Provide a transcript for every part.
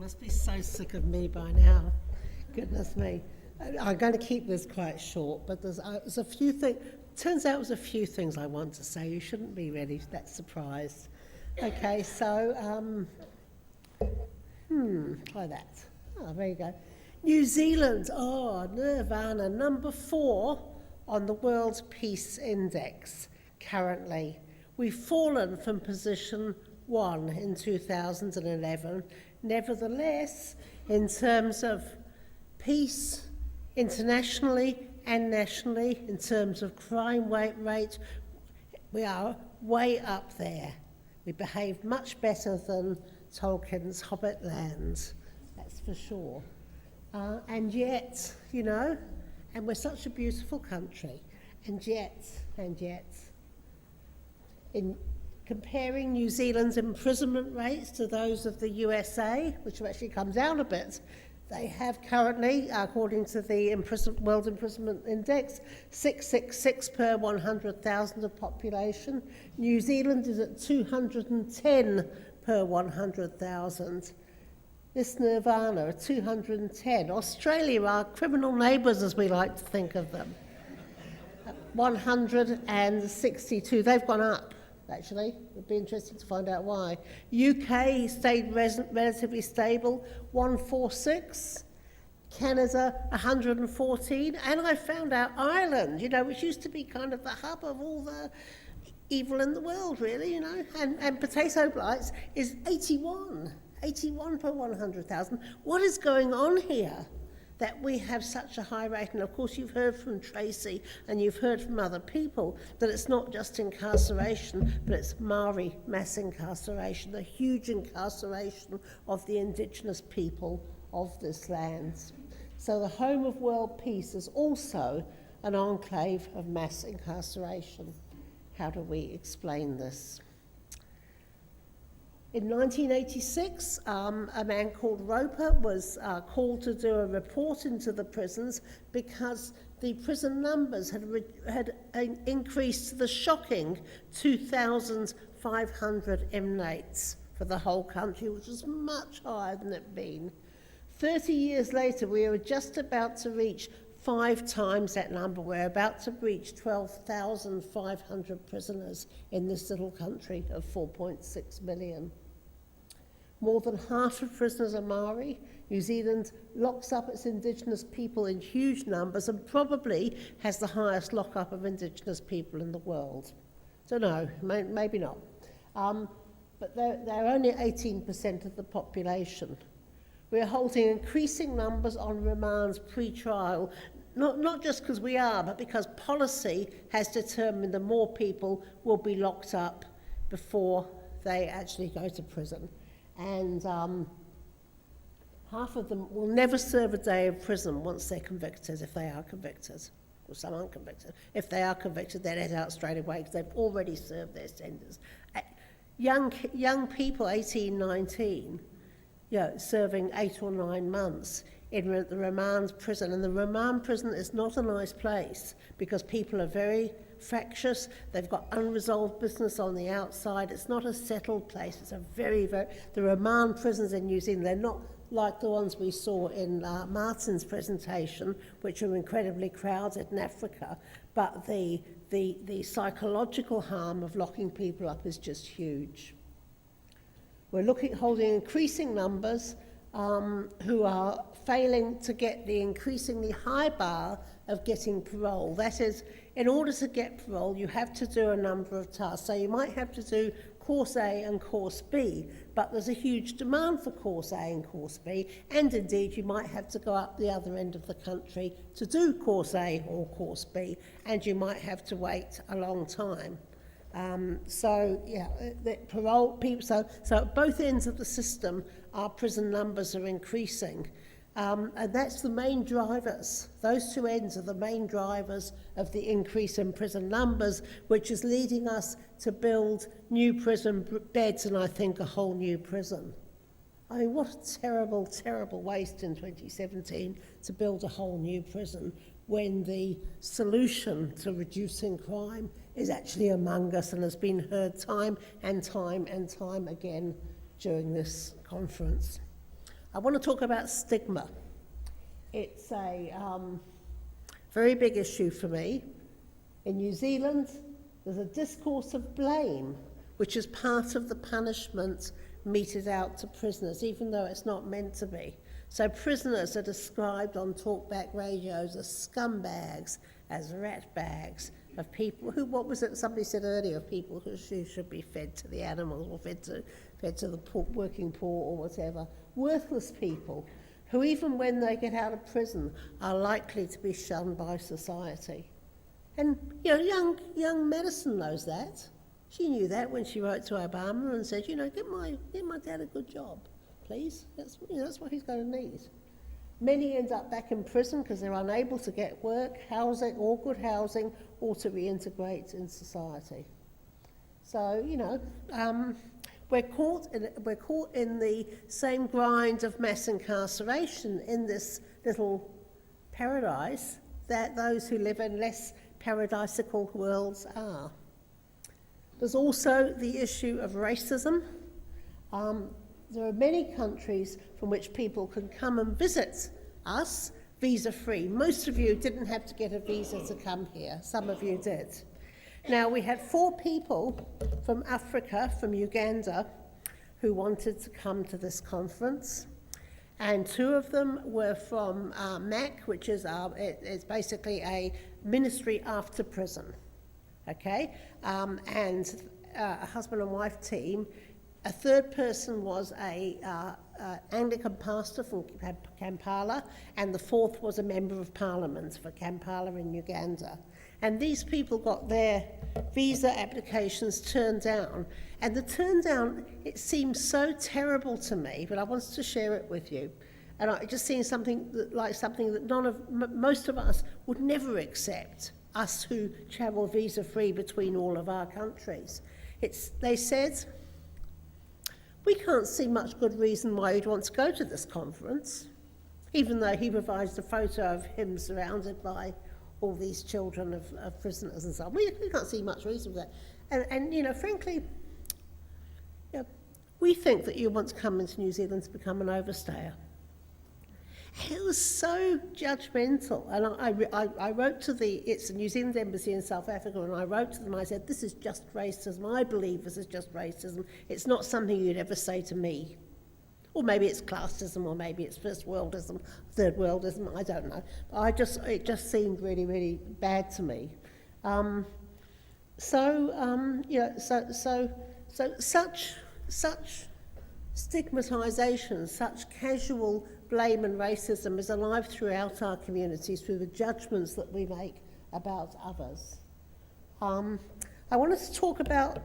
must be so sick of me by now. Goodness me. I'm going to keep this quite short, but there's a few things. Turns out there's a few things I want to say. You shouldn't be really that surprised. Okay, so, try that. Oh, there you go. New Zealand, Nirvana, number 4 on the World Peace Index currently. We've fallen from position 1 in 2011. Nevertheless, in terms of peace internationally and nationally, in terms of crime rate, we are way up there. We behave much better than Tolkien's Hobbit lands, that's for sure. And yet, and we're such a beautiful country, and yet, in comparing New Zealand's imprisonment rates to those of the USA, which have actually come down a bit, they have currently, according to the World Imprisonment Index, 666 per 100,000 of population. New Zealand is at 210 per 100,000. This Nirvana are 210. Australia, our criminal neighbours, as we like to think of them, 162. They've gone up, actually. It'd be interesting to find out why. UK stayed relatively stable, 146. Canada, 114. And I found out Ireland, which used to be kind of the hub of all the evil in the world, really, and potato blights, is 81. 81 per 100,000. What is going on here that we have such a high rate? And of course you've heard from Tracy and you've heard from other people that it's not just incarceration, but it's Maori mass incarceration, a huge incarceration of the indigenous people of this land. So the home of world peace is also an enclave of mass incarceration. How do we explain this? In 1986, a man called Roper was called to do a report into the prisons because the prison numbers had increased to the shocking 2,500 inmates for the whole country, which was much higher than it had been. 30 years later, we are just about to reach 5 times that number. We're about to reach 12,500 prisoners in this little country of 4.6 million. More than half of prisoners are Maori. New Zealand locks up its indigenous people in huge numbers and probably has the highest lockup of indigenous people in the world. Don't know, maybe not. But they're only 18% of the population. We're holding increasing numbers on remands pre-trial, not just because we are, but because policy has determined that more people will be locked up before they actually go to prison. And half of them will never serve a day of prison once they're convicted, if they are convicted. Or some aren't convicted. If they are convicted, they're let out straight away because they've already served their sentence. Young people, 18, 19, serving 8 or 9 months in the remand prison. And the remand prison is not a nice place because people are very fractious, they've got unresolved business on the outside. It's not a settled place. It's a the remand prisons in New Zealand, they're not like the ones we saw in Martin's presentation, which are incredibly crowded in Africa, but the psychological harm of locking people up is just huge. We're holding increasing numbers who are failing to get the increasingly high bar of getting parole. That is, in order to get parole, you have to do a number of tasks. So you might have to do Course A and Course B, but there's a huge demand for Course A and Course B, and indeed you might have to go up the other end of the country to do Course A or Course B, and you might have to wait a long time. The parole people, so at both ends of the system, our prison numbers are increasing. And that's the main drivers. Those 2 ends are the main drivers of the increase in prison numbers, which is leading us to build new prison beds and I think a whole new prison. I mean, what a terrible, terrible waste in 2017 to build a whole new prison when the solution to reducing crime is actually among us and has been heard time and time and time again during this conference. I want to talk about stigma. It's a very big issue for me. In New Zealand, there's a discourse of blame, which is part of the punishment meted out to prisoners, even though it's not meant to be. So prisoners are described on talkback radios as scumbags, as ratbags, of people who, what was it somebody said earlier, of people who should be fed to the animals or fed to the poor, working poor or whatever. Worthless people who, even when they get out of prison, are likely to be shunned by society. And you know, young Madison knows that. She knew that when she wrote to Obama and said, you know, get my dad a good job, please. That's what he's going to need. Many end up back in prison because they're unable to get work, housing, or good housing, or to reintegrate in society. So, you know, we're caught in the same grind of mass incarceration in this little paradise that those who live in less paradisical worlds are. There's also the issue of racism. There are many countries from which people can come and visit us visa-free. Most of you didn't have to get a visa to come here. Some of you did. Now, we had 4 people from Africa, from Uganda, who wanted to come to this conference. And 2 of them were from MAC, which is it's basically a ministry after prison. Okay? And a husband and wife team. A 3rd person was a Anglican pastor from Kampala, and the 4th was a member of parliament for Kampala in Uganda. And these people got their visa applications turned down. And the turn down, it seems so terrible to me, but I wanted to share it with you. And I just seen something that most of us would never accept, us who travel visa-free between all of our countries. They said, we can't see much good reason why you'd want to go to this conference, even though he provides a photo of him surrounded by all these children of prisoners and so on. We can't see much reason for that. And you know, frankly, you know, we think that you want to come into New Zealand to become an overstayer. It was so judgmental, and I wrote to it's the New Zealand Embassy in South Africa, and I wrote to them, I said, this is just racism, I believe this is just racism, it's not something you'd ever say to me. Or maybe it's classism, or maybe it's first worldism, third worldism, I don't know. But it just seemed really, really bad to me. You know, so such stigmatisation, such casual blame and racism is alive throughout our communities through the judgments that we make about others. I wanted to talk about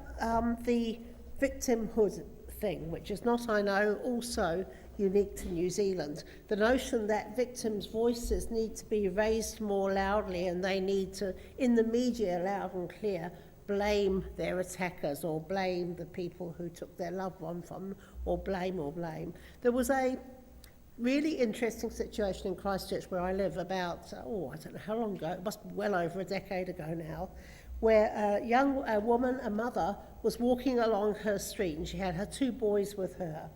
the victimhood thing, which is not, I know, also unique to New Zealand. The notion that victims' voices need to be raised more loudly and they need to, in the media, loud and clear, blame their attackers or blame the people who took their loved one from them, or blame. There was a really interesting situation in Christchurch where I live about, I don't know how long ago, it must be well over a decade ago now, where a woman, a mother, was walking along her street and she had her 2 boys with her.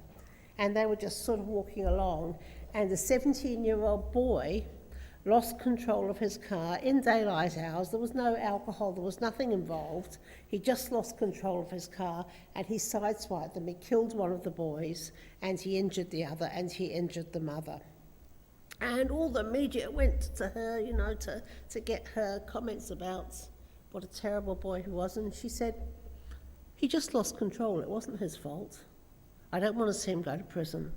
And they were just sort of walking along, and the 17-year-old boy lost control of his car in daylight hours. There was no alcohol, there was nothing involved. He just lost control of his car and he sideswiped them. He killed one of the boys and he injured the other and he injured the mother. And all the media went to her, you know, to get her comments about what a terrible boy he was. And she said, he just lost control, it wasn't his fault. I don't want to see him go to prison.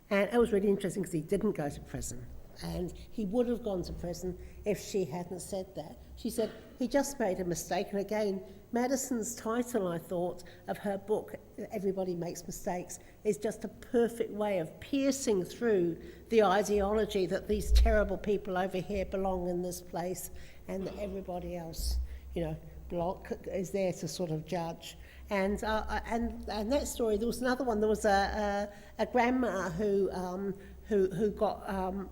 And it was really interesting because he didn't go to prison. And he would have gone to prison if she hadn't said that. She said, he just made a mistake. And again, Madison's title, I thought, of her book, Everybody Makes Mistakes, is just a perfect way of piercing through the ideology that these terrible people over here belong in this place and that everybody else, you know, is there to sort of judge. And that story, there was another one. There was a grandma who got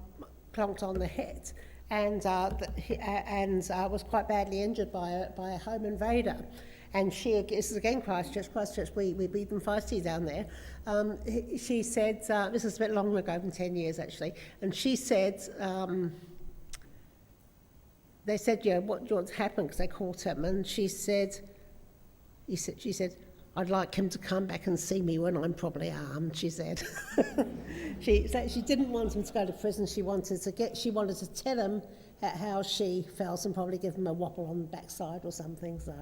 plunked on the head and was quite badly injured by a home invader. and this is again Christchurch, we beat them feisty down there. She said, this is a bit longer ago than 10 years actually, and she said, they said, what's happened, because they caught him, and she said, I'd like him to come back and see me when I'm probably armed, she said. She didn't want him to go to prison, she wanted to tell him how she felt and probably give him a whopper on the backside or something. So,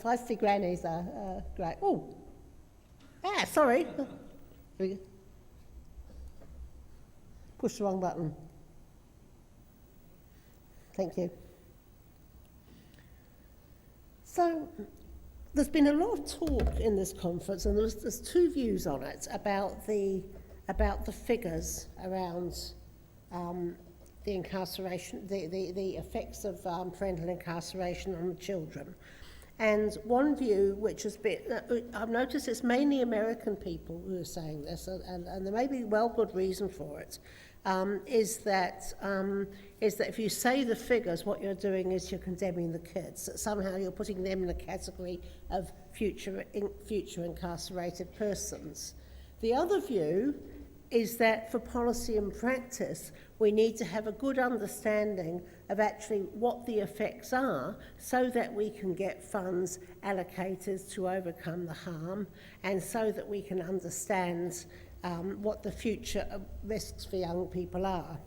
feisty grannies are great. Oh, sorry. Here we go. Push the wrong button. Thank you. So, there's been a lot of talk in this conference, and there's two views on it about the figures around the incarceration, the effects of parental incarceration on the children. And one view, which has been, I've noticed it's mainly American people who are saying this, and there may be good reason for it, is that if you say the figures, what you're doing is you're condemning the kids. That somehow you're putting them in a category of future incarcerated persons. The other view is that for policy and practice, we need to have a good understanding of actually what the effects are so that we can get funds allocated to overcome the harm, and so that we can understand what the future risks for young people are.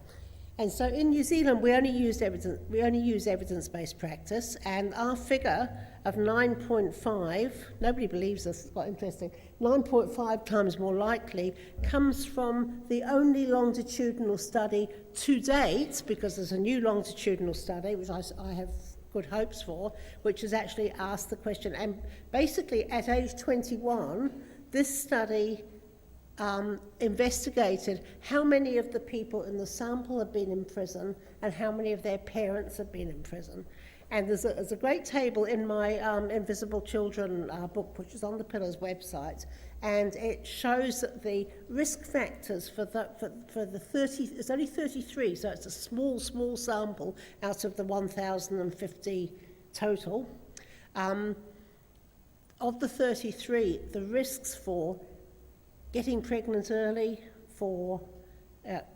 And so in New Zealand, we only use evidence-based practice, and our figure of 9.5, nobody believes us, it's quite interesting, 9.5 times more likely comes from the only longitudinal study to date, because there's a new longitudinal study, which I have good hopes for, which has actually asked the question. And basically, at age 21, this study investigated how many of the people in the sample have been in prison and how many of their parents have been in prison. And there's a great table in my Invisible Children book, which is on the Pillars website, and it shows that the risk factors for the 30, it's only 33, so it's a small sample out of the 1,050 total. Of the 33, the risks for getting pregnant early, for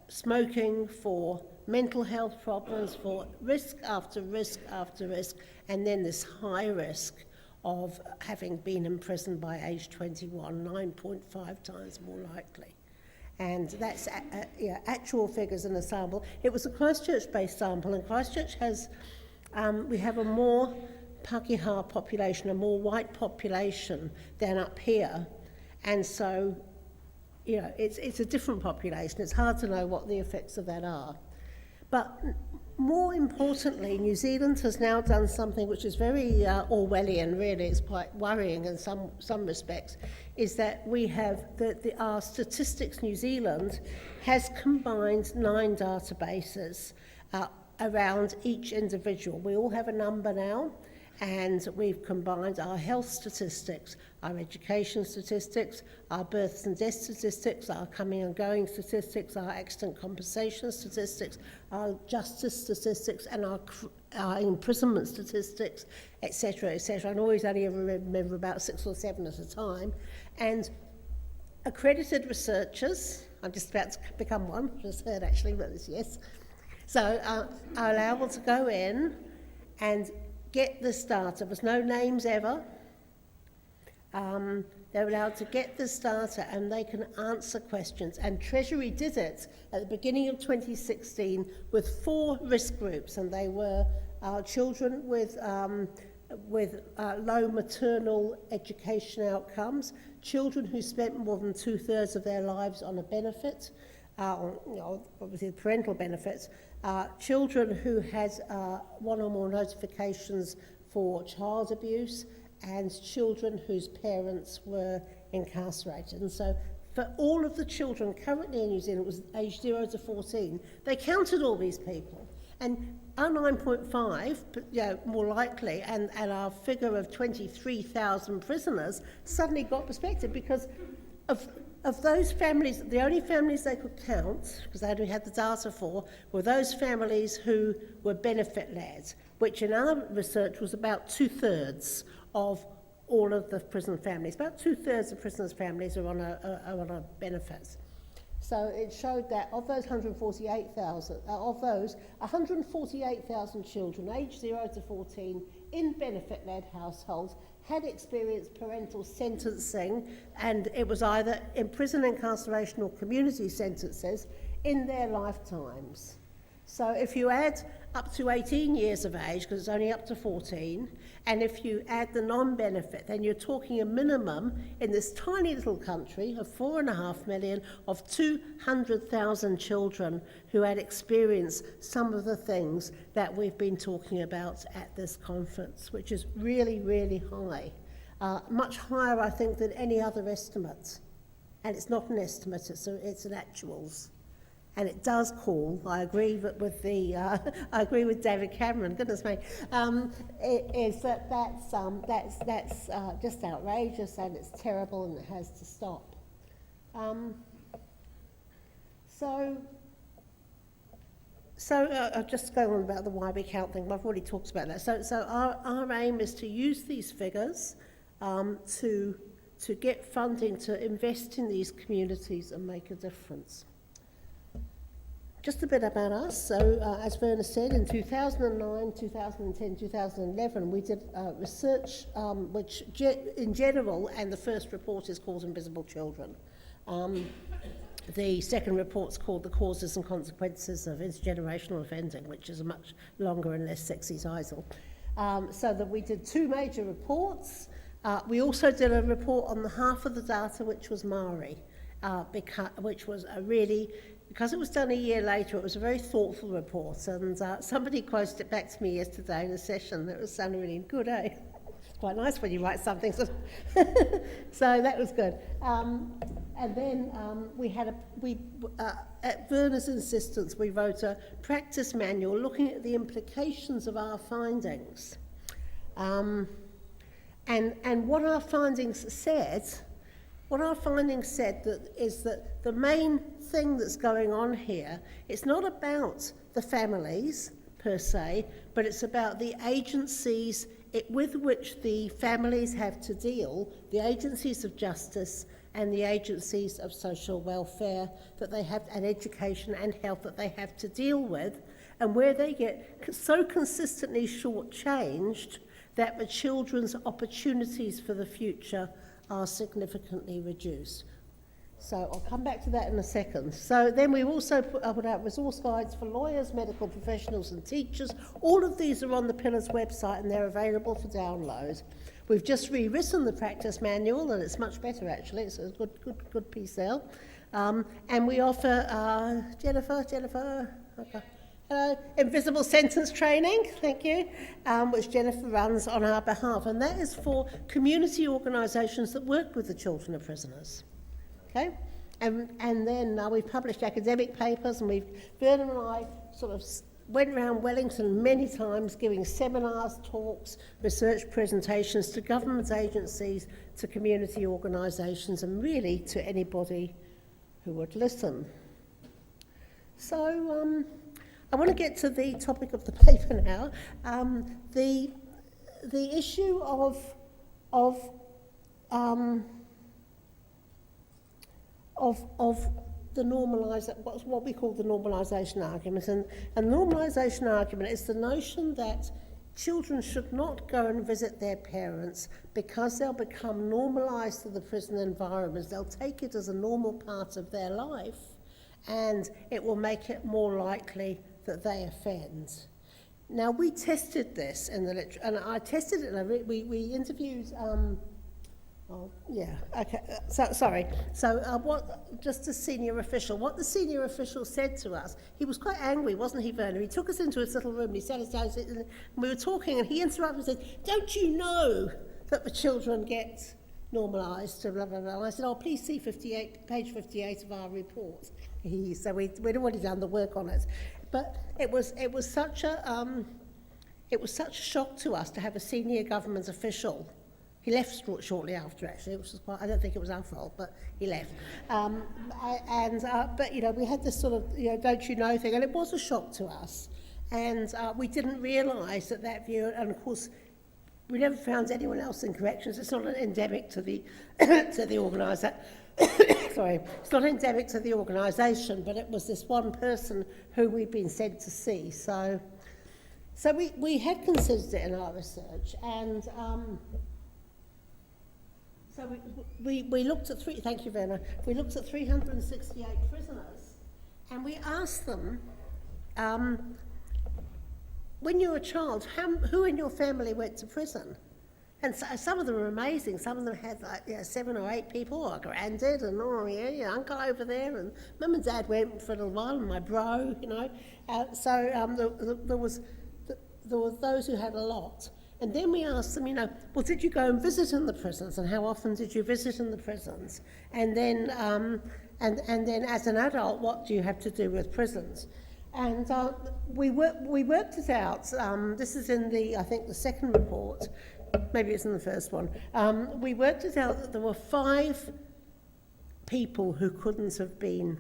smoking, for mental health problems, for risk after risk after risk, and then this high risk of having been imprisoned by age 21, 9.5 times more likely. And that's actual figures in a sample. It was a Christchurch-based sample, and Christchurch has, we have a more Pākehā population, a more white population than up here, and so it's a different population. It's hard to know what the effects of that are. But more importantly, New Zealand has now done something which is very Orwellian, really. It's quite worrying in some respects, is that we have, our Statistics New Zealand has combined 9 databases around each individual. We all have a number now, and we've combined our health statistics, our education statistics, our births and death statistics, our coming and going statistics, our accident compensation statistics, our justice statistics, and our imprisonment statistics, etc., etc. And always only ever remember about 6 or 7 at a time. And accredited researchers, I'm just about to become one, just heard actually, but it's yes. So are allowed to go in and get this data. There's no names ever. They're allowed to get this data and they can answer questions. And Treasury did it at the beginning of 2016 with 4 risk groups, and they were children with low maternal education outcomes, children who spent more than 2/3 of their lives on a benefit, obviously parental benefits, children who had 1 or more notifications for child abuse, and children whose parents were incarcerated. And so for all of the children currently in New Zealand, it was age 0 to 14, they counted all these people. And our 9.5, more likely, and our figure of 23,000 prisoners suddenly got perspective, because of those families, the only families they could count, because they only had the data for, were those families who were benefit-led. which in our research was about 2/3 of all of the prison families. About 2/3 of prisoners' families are on a benefits. So it showed that of those 148,000 children aged 0 to 14 in benefit-led households had experienced parental sentencing, and it was either in prison incarceration or community sentences in their lifetimes. So if you add up to 18 years of age, because it's only up to 14, and if you add the non-benefit, then you're talking a minimum in this tiny little country of 4.5 million of 200,000 children who had experienced some of the things that we've been talking about at this conference, which is really, really high. Much higher, I think, than any other estimate. And it's not an estimate, it's an actuals. And it does call, I agree with David Cameron, goodness me, that's just outrageous, and it's terrible, and it has to stop. So I'll just go on about the why we count thing. I've already talked about that. So our aim is to use these figures to get funding to invest in these communities and make a difference. Just a bit about us. So, as Verna said, in 2009, 2010, 2011, we did research which in general, and the first report is called Invisible Children. The second report's called The Causes and Consequences of Intergenerational Offending, which is a much longer and less sexy title. So that we did two major reports. We also did a report on the half of the data, which was Maori, which was because it was done a year later, it was a very thoughtful report, and somebody quoted it back to me yesterday in a session that was sounding really good, eh? It's quite nice when you write something. So that was good. And then at Verna's insistence, we wrote a practice manual looking at the implications of our findings. And what our findings said is that the main thing that's going on here, it's not about the families per se, but it's about the agencies with which the families have to deal, the agencies of justice and the agencies of social welfare that they have, and education and health that they have to deal with, and where they get so consistently shortchanged that the children's opportunities for the future are significantly reduced. So I'll come back to that in a second. So then we've also put out resource guides for lawyers, medical professionals and teachers. All of these are on the Pillars website and they're available for download. We've just rewritten the practice manual and it's much better actually. It's a good piece there. And we offer, Jennifer, okay. Invisible sentence training, thank you, which Jennifer runs on our behalf, and that is for community organisations that work with the children of prisoners. Okay, and then we've published academic papers, and Verna and I sort of went around Wellington many times giving seminars, talks, research presentations to government agencies, to community organisations, and really to anybody who would listen. So I want to get to the topic of the paper now. The issue of the what we call the normalisation argument, and normalisation argument is the notion that children should not go and visit their parents because they'll become normalised to the prison environment. They'll take it as a normal part of their life, and it will make it more likely that they offend. Now, we tested this in the literature, and I tested it, and we interviewed, just a senior official. What the senior official said to us, he was quite angry, wasn't he, Verna? He took us into his little room, and he sat us down, and we were talking, and he interrupted and said, "Don't you know that the children get normalised to blah, blah, blah?" And I said, "Oh, please see page 58 of our report." So we'd already done the work on it. But it was such a shock to us to have a senior government official. He left shortly after, actually, which was I don't think it was our fault, but he left. But we had this sort of don't you know thing, and it was a shock to us. And we didn't realise that view, and of course, we never found anyone else in corrections. It's not endemic to the to the organisation. Sorry, it's not endemic to the organisation, but it was this one person who we'd been sent to see. So we had considered it in our research, and so we looked at thank you, Verna. We looked at 368 prisoners, and we asked them, when you were a child, who in your family went to prison? And so, some of them were amazing. Some of them had like 7 or 8 people, or granddad, and your uncle over there, and mum and dad went for a little while, and my bro, there were those who had a lot. And then we asked them, well, did you go and visit in the prisons, and how often did you visit in the prisons? And then, and then as an adult, what do you have to do with prisons? And we worked it out. This is in I think the second report. Maybe it's in the first one. We worked it out that there were 5 people who couldn't have been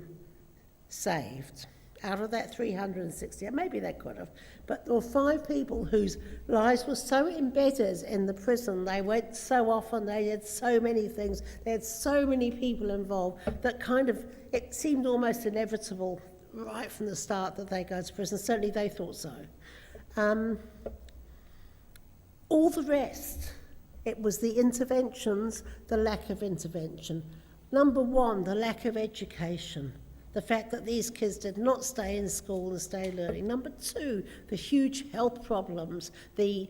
saved out of that 360. Maybe they could have, but there were 5 people whose lives were so embedded in the prison. They went so often, they did so many things, they had so many people involved that it seemed almost inevitable right from the start that they go to prison. Certainly they thought so. All the rest, it was the interventions, the lack of intervention. Number 1, the lack of education. The fact that these kids did not stay in school and stay learning. Number 2, the huge health problems, the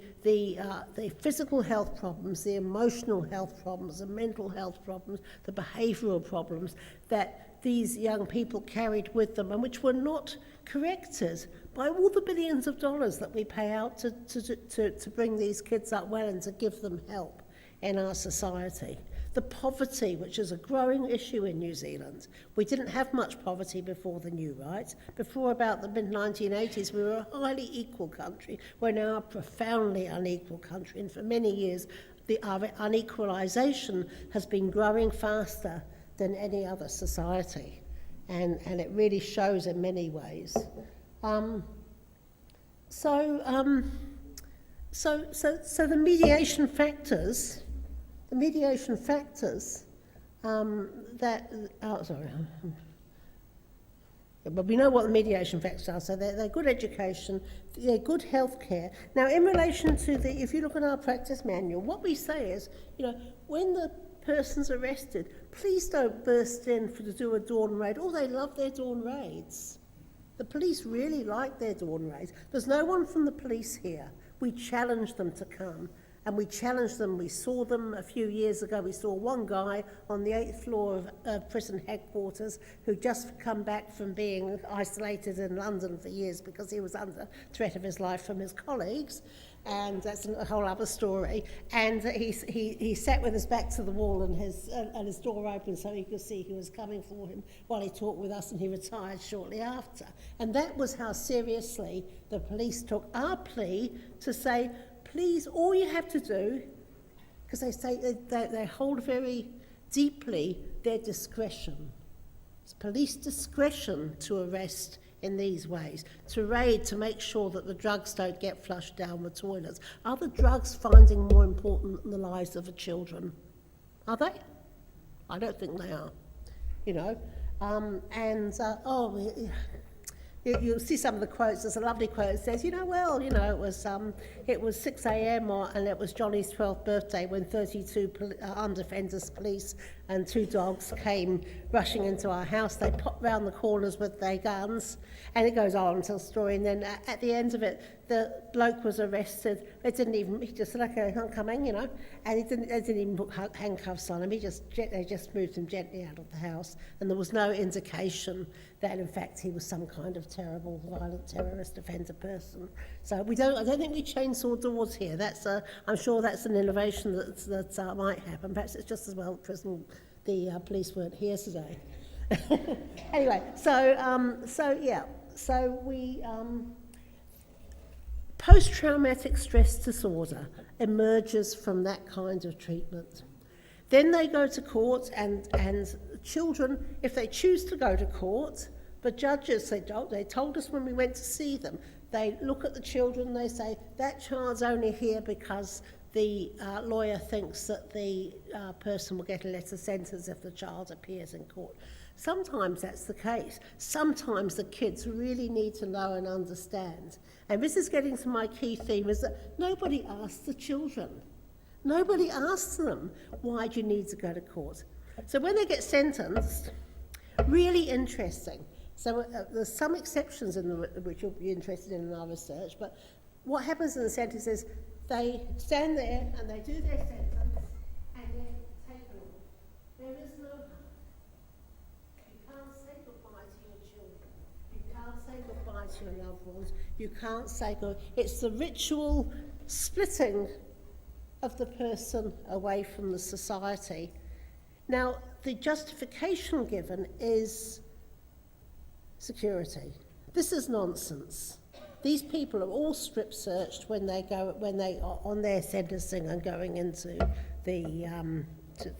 physical health problems, the emotional health problems, the mental health problems, the behavioural problems that these young people carried with them, and which were not corrected by all the billions of dollars that we pay out to bring these kids up well and to give them help in our society. The poverty, which is a growing issue in New Zealand. We didn't have much poverty before the New Right. Before about the mid-1980s, we were a highly equal country. We're now a profoundly unequal country, and for many years, our unequalisation has been growing faster than any other society, and it really shows in many ways. So the mediation factors but we know what the mediation factors are. So they're good education, they're good health care. Now, in relation to if you look at our practice manual, what we say is, when the person's arrested, please don't burst in to do a dawn raid. Oh, they love their dawn raids. The police really like their dawn raids. There's no one from the police here. We challenge them to come, and we challenge them. We saw them a few years ago. We saw one guy on the 8th floor of prison headquarters who'd just come back from being isolated in London for years because he was under threat of his life from his colleagues. And that's a whole other story. And he sat with his back to the wall and his door open so he could see who was coming for him while he talked with us, and he retired shortly after. And that was how seriously the police took our plea to say, please, all you have to do, because they say they hold very deeply their discretion. It's police discretion to arrest in these ways, to raid, to make sure that the drugs don't get flushed down the toilets. Are the drugs finding more important than the lives of the children? Are they? I don't think they are. You'll see some of the quotes. There's a lovely quote that says, it was 6 a.m. and it was Johnny's 12th birthday when 32 undefenders police and 2 dogs came rushing into our house. They popped round the corners with their guns, and it goes on until story. And then at the end of it, the bloke was arrested. He just said, okay, I'm coming, and they didn't even put handcuffs on him. They just moved him gently out of the house, and there was no indication that in fact he was some kind of terrible, violent terrorist offender person. So I don't think we chainsaw doors here. I'm sure that's an innovation that might happen. Perhaps it's just as well the police weren't here today. Anyway, so we post-traumatic stress disorder emerges from that kind of treatment. Then they go to court, and children, if they choose to go to court, the judges, they told us when we went to see them, They look at the children, they say, that child's only here because the lawyer thinks that the person will get a letter sentence if the child appears in court. Sometimes that's the case. Sometimes the kids really need to know and understand. And this is getting to my key theme, is that nobody asks the children. Nobody asks them, why do you need to go to court? So when they get sentenced, really interesting. So there's some exceptions which you'll be interested in our research, but what happens in the sentence is they stand there and they do their sentence and then take it off. There is no hug. You can't say goodbye to your children. You can't say goodbye to your loved ones. You can't say goodbye. It's the ritual splitting of the person away from the society. Now, the justification given is security. This is nonsense. These people are all strip searched when they are on their sentencing and going into the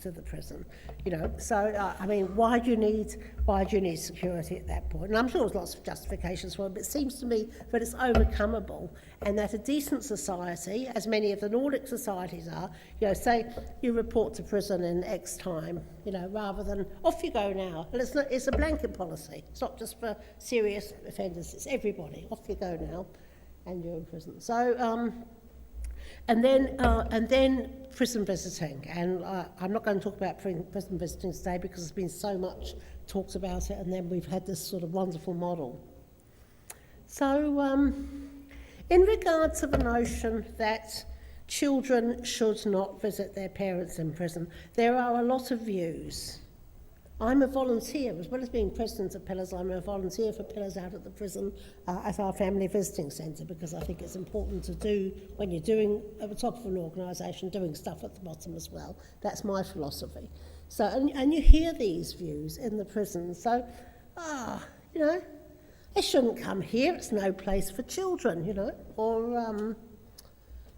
to the prison. You know, so I mean, why do you need security at that point? And I'm sure there's lots of justifications for it, but it seems to me that it's overcomeable, and that a decent society, as many of the Nordic societies are, you know, say you report to prison in X time, you know, rather than off you go now. And it's a blanket policy. It's not just for serious offenders. It's everybody. Off you go now, and you're in prison. So. And then prison visiting, and I'm not going to talk about prison visiting today because there's been so much talked about it, and then we've had this sort of wonderful model. So in regard to the notion that children should not visit their parents in prison, there are a lot of views. I'm a volunteer, as well as being president of Pillars, I'm a volunteer for Pillars out at the prison at our family visiting centre, because I think it's important to do, when you're doing at the top of an organisation, doing stuff at the bottom as well. That's my philosophy. So, and you hear these views in the prison. So, you know, they shouldn't come here, it's no place for children, you know, or,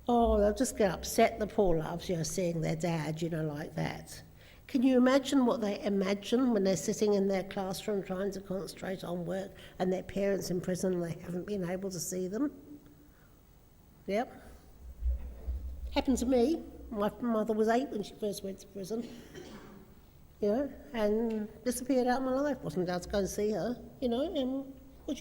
they'll just get upset, the poor loves, you know, seeing their dad, you know, like that. Can you imagine what they imagine when they're sitting in their classroom trying to concentrate on work and their parents in prison and they haven't been able to see them? Yep. Happened to me. My mother was 8 when she first went to prison, you know, and disappeared out of my life. Wasn't allowed to go and see her, you know, and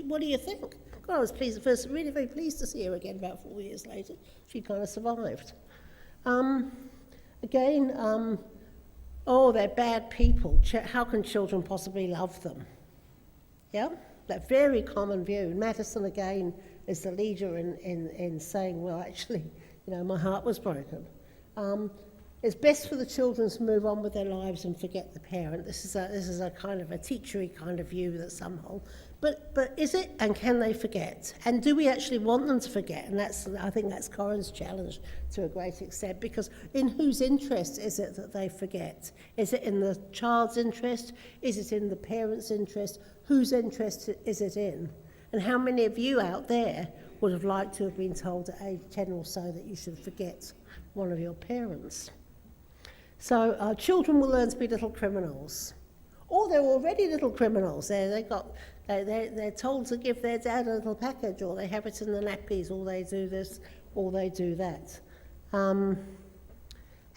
what do you think? God, I was pleased at first, really very pleased to see her again about 4 years later. She kind of survived. They're bad people. How can children possibly love them? Yeah, that very common view. Madison, again, is the leader in saying, well, actually, you know, my heart was broken. It's best for the children to move on with their lives and forget the parent. This is a kind of a teachery kind of view that some hold. But is it, and can they forget? And do we actually want them to forget? And I think that's Corin's challenge to a great extent, because in whose interest is it that they forget? Is it in the child's interest? Is it in the parent's interest? Whose interest is it in? And how many of you out there would have liked to have been told at age 10 or so that you should forget one of your parents? So children will learn to be little criminals. Or they're already little criminals. They're told to give their dad a little package, or they have it in the nappies, or they do this, or they do that. And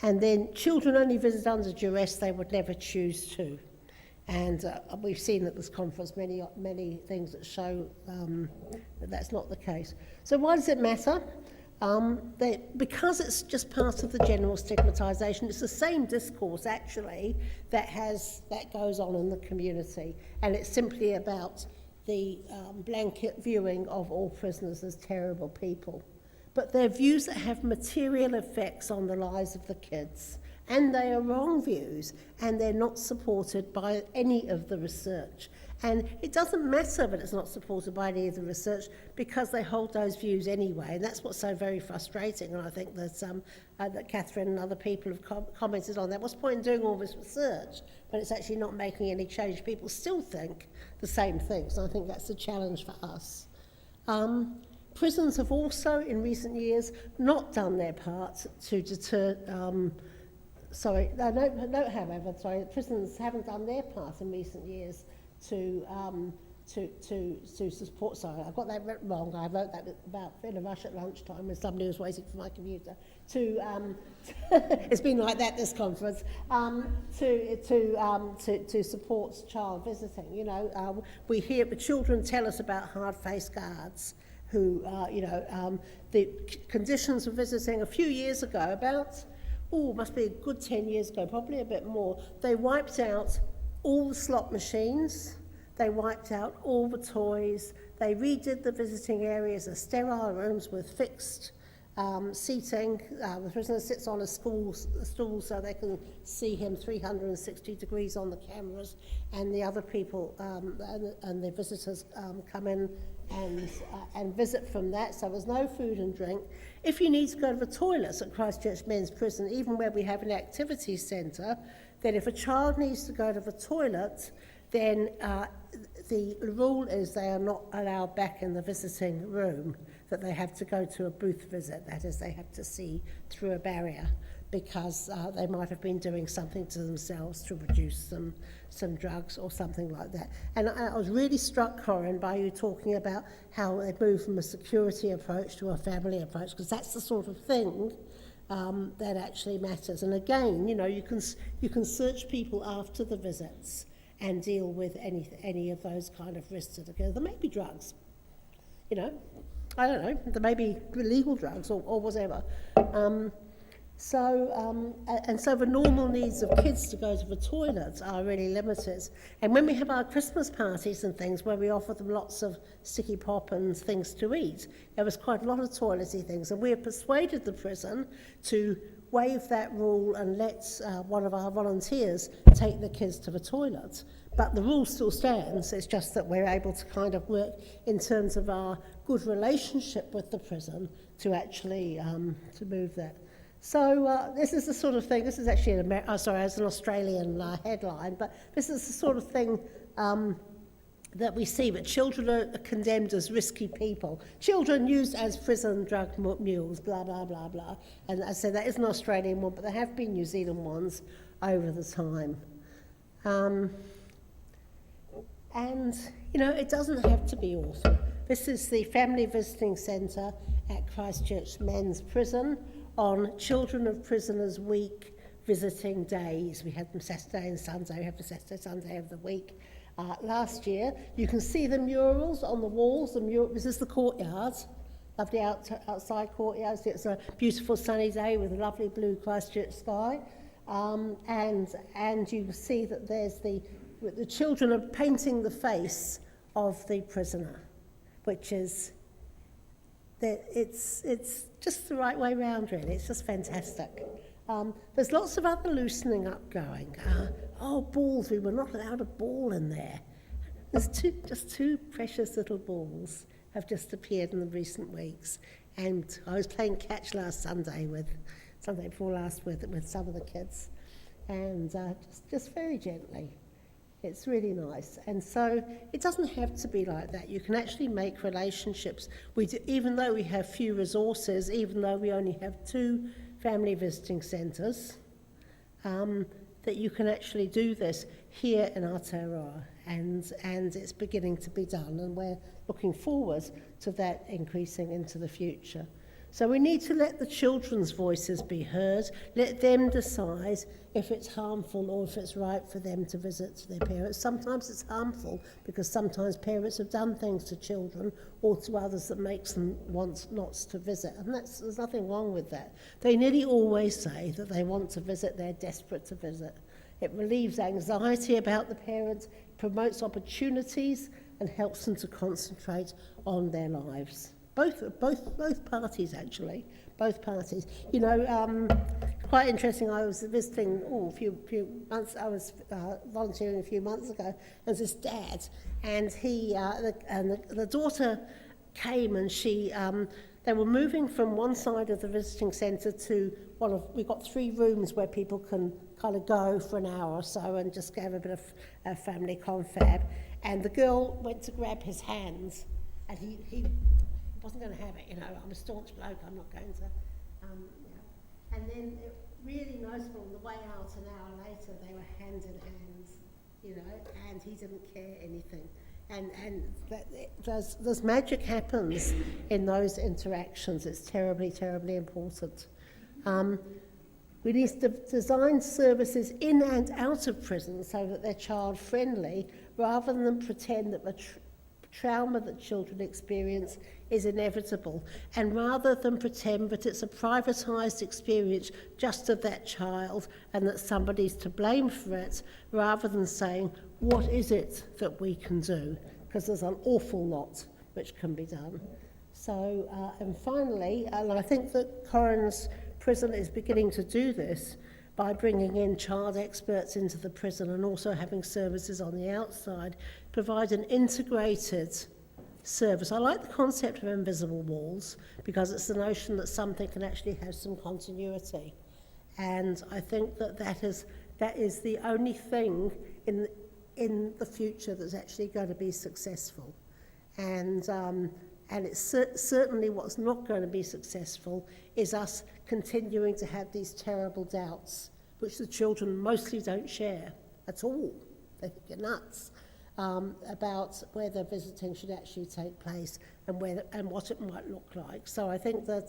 then children only visit under duress, they would never choose to. And we've seen at this conference many things that show that that's not the case. So why does it matter? Because it's just part of the general stigmatisation. It's the same discourse actually that goes on in the community, and it's simply about the blanket viewing of all prisoners as terrible people. But they're views that have material effects on the lives of the kids, and they are wrong views, and they're not supported by any of the research. And it doesn't matter that it's not supported by any of the research, because they hold those views anyway. And that's what's so very frustrating. And I think that Catherine and other people have commented on that. What's the point in doing all this research, but it's actually not making any change? People still think the same things. And I think that's a challenge for us. Prisons have also, in recent years, not done their part to deter... prisons haven't done their part in recent years to to support. Sorry, I got that wrong. I wrote that about in a rush at lunchtime when somebody was waiting for my computer. It's been like that this conference. To support child visiting. You know, we hear the children tell us about hard-faced guards who, the conditions of visiting a few years ago, must be a good 10 years ago, probably a bit more. They wiped out all the slot machines. They wiped out all the toys. They redid the visiting areas as sterile rooms with fixed seating. The prisoner sits on a stool so they can see him 360 degrees on the cameras, and the other people and the visitors come in and visit from that. So there's no food and drink. If you need to go to the toilets at Christchurch Men's Prison, even where we have an activity centre, then if a child needs to go to the toilet, then the rule is they are not allowed back in the visiting room, that they have to go to a booth visit. That is, they have to see through a barrier because they might have been doing something to themselves to reduce some drugs or something like that. And I was really struck, Corinne, by you talking about how they move from a security approach to a family approach, because that's the sort of thing that actually matters. And again, you know, you can search people after the visits and deal with any of those kind of risks that occur. There may be drugs, you know, I don't know, there may be illegal drugs or whatever. And so the normal needs of kids to go to the toilets are really limited. And when we have our Christmas parties and things where we offer them lots of sticky pop and things to eat, there was quite a lot of toilety things. And we have persuaded the prison to waive that rule and let one of our volunteers take the kids to the toilet. But the rule still stands. It's just that we're able to kind of work in terms of our good relationship with the prison to actually to move that. So this is the sort of thing, this is actually it's an Australian headline, but this is the sort of thing that we see, that children are condemned as risky people. Children used as prison drug mules, blah, blah, blah, blah. And I said that is an Australian one, but there have been New Zealand ones over the time. And, you know, it doesn't have to be awful. This is the Family Visiting Centre at Christchurch Men's Prison on Children of Prisoners Week visiting days. We had them Saturday and Sunday. We have the Saturday, Sunday of the week. Last year, you can see the murals on the walls. This is the courtyard, lovely outside courtyard. It's a beautiful sunny day with a lovely blue Christchurch sky. And you can see that there's the children are painting the face of the prisoner, which is it's just the right way round, really. It's just fantastic. There's lots of other loosening up going. Balls, we were not allowed a ball in there. There's just two precious little balls have just appeared in the recent weeks. And I was playing catch Sunday before last with some of the kids. And just very gently. It's really nice. And so it doesn't have to be like that. You can actually make relationships. Even though we have few resources, even though we only have 2 family visiting centres, that you can actually do this here in Aotearoa. And it's beginning to be done. And we're looking forward to that increasing into the future. So we need to let the children's voices be heard, let them decide if it's harmful or if it's right for them to visit their parents. Sometimes it's harmful because sometimes parents have done things to children or to others that makes them want not to visit. And there's nothing wrong with that. They nearly always say that they want to visit, they're desperate to visit. It relieves anxiety about the parents, promotes opportunities and helps them to concentrate on their lives. Both parties, actually. Both parties. You know, quite interesting. I was visiting a few months. I was volunteering a few months ago as his dad, and the daughter came, and she. They were moving from one side of the visiting centre to we've got 3 rooms where people can kind of go for an hour or so and just have a bit of family confab. And the girl went to grab his hands, and he wasn't going to have it, you know. I'm a staunch bloke, I'm not going to, And then it really noticeable on the way out an hour later, they were hand in hand, you know, and he didn't care anything. and there's magic happens in those interactions. It's terribly, terribly important. We need to design services in and out of prison so that they're child-friendly, rather than pretend that the trauma that children experience is inevitable, and rather than pretend that it's a privatised experience just of that child and that somebody's to blame for it, rather than saying, what is it that we can do? Because there's an awful lot which can be done. So, and finally, and I think that Corin's prison is beginning to do this by bringing in child experts into the prison and also having services on the outside, provide an integrated service. I like the concept of invisible walls because it's the notion that something can actually have some continuity. And I think that that is the only thing in the future that's actually going to be successful. And it's certainly what's not going to be successful is us continuing to have these terrible doubts, which the children mostly don't share at all. They think you're nuts, about whether visiting should actually take place and what it might look like. So I think that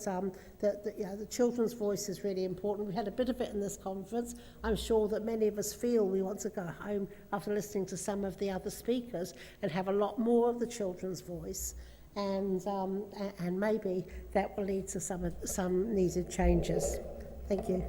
the children's voice is really important. We had a bit of it in this conference. I'm sure that many of us feel we want to go home after listening to some of the other speakers and have a lot more of the children's voice. And maybe that will lead to some needed changes. Thank you.